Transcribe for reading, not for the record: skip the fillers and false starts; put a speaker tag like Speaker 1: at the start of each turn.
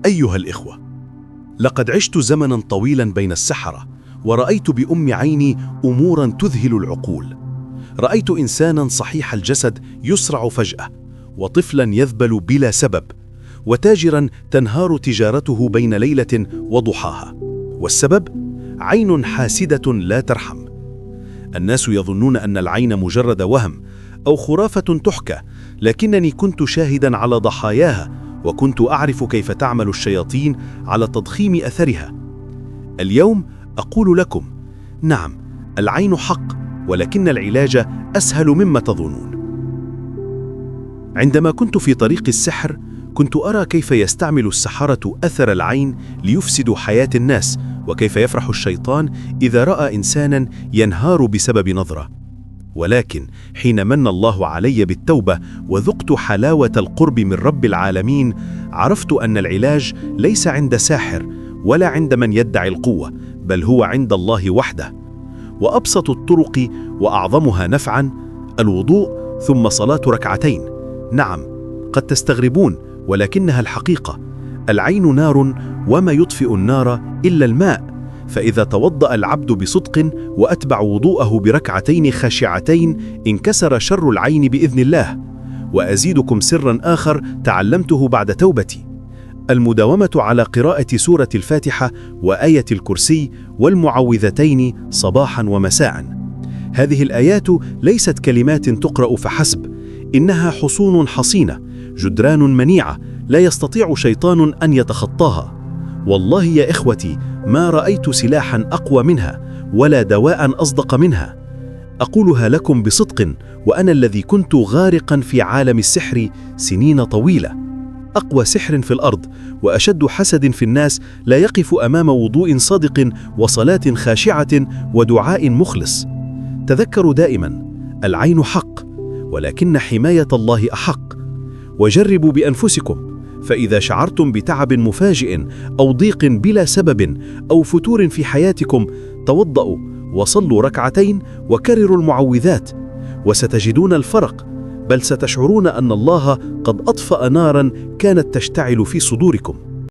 Speaker 1: أيها الإخوة، لقد عشت زمناً طويلاً بين السحرة، ورأيت بأم عيني أموراً تذهل العقول. رأيت إنساناً صحيح الجسد يسرع فجأة، وطفلاً يذبل بلا سبب، وتاجراً تنهار تجارته بين ليلة وضحاها. والسبب؟ عين حاسدة لا ترحم. الناس يظنون أن العين مجرد وهم أو خرافة تحكى، لكنني كنت شاهداً على ضحاياها، وكنت أعرف كيف تعمل الشياطين على تضخيم أثرها. اليوم أقول لكم: نعم، العين حق، ولكن العلاج أسهل مما تظنون. عندما كنت في طريق السحر، كنت أرى كيف يستعمل السحرة أثر العين ليفسدوا حياة الناس، وكيف يفرح الشيطان إذا رأى إنساناً ينهار بسبب نظرة. ولكن حين من الله علي بالتوبة وذقت حلاوة القرب من رب العالمين، عرفت أن العلاج ليس عند ساحر ولا عند من يدعي القوة، بل هو عند الله وحده. وأبسط الطرق وأعظمها نفعاً الوضوء ثم صلاة ركعتين. نعم، قد تستغربون، ولكنها الحقيقة. العين نار، وما يطفئ النار إلا الماء. فإذا توضأ العبد بصدق وأتبع وضوءه بركعتين خاشعتين، انكسر شر العين بإذن الله. وأزيدكم سراً آخر تعلمته بعد توبتي: المداومة على قراءة سورة الفاتحة وآية الكرسي والمعوذتين صباحاً ومساءً. هذه الآيات ليست كلمات تقرأ فحسب، إنها حصون حصينة، جدران منيعة لا يستطيع شيطان أن يتخطاها. والله يا إخوتي، ما رأيت سلاحاً أقوى منها، ولا دواء أصدق منها. أقولها لكم بصدق، وأنا الذي كنت غارقاً في عالم السحر سنين طويلة. أقوى سحر في الأرض وأشد حسد في الناس لا يقف أمام وضوء صادق وصلاة خاشعة ودعاء مخلص. تذكروا دائماً: العين حق، ولكن حماية الله أحق. وجربوا بأنفسكم، فإذا شعرتم بتعب مفاجئ أو ضيق بلا سبب أو فتور في حياتكم، توضأوا وصلوا ركعتين وكرروا المعوذات، وستجدون الفرق، بل ستشعرون أن الله قد أطفأ ناراً كانت تشتعل في صدوركم.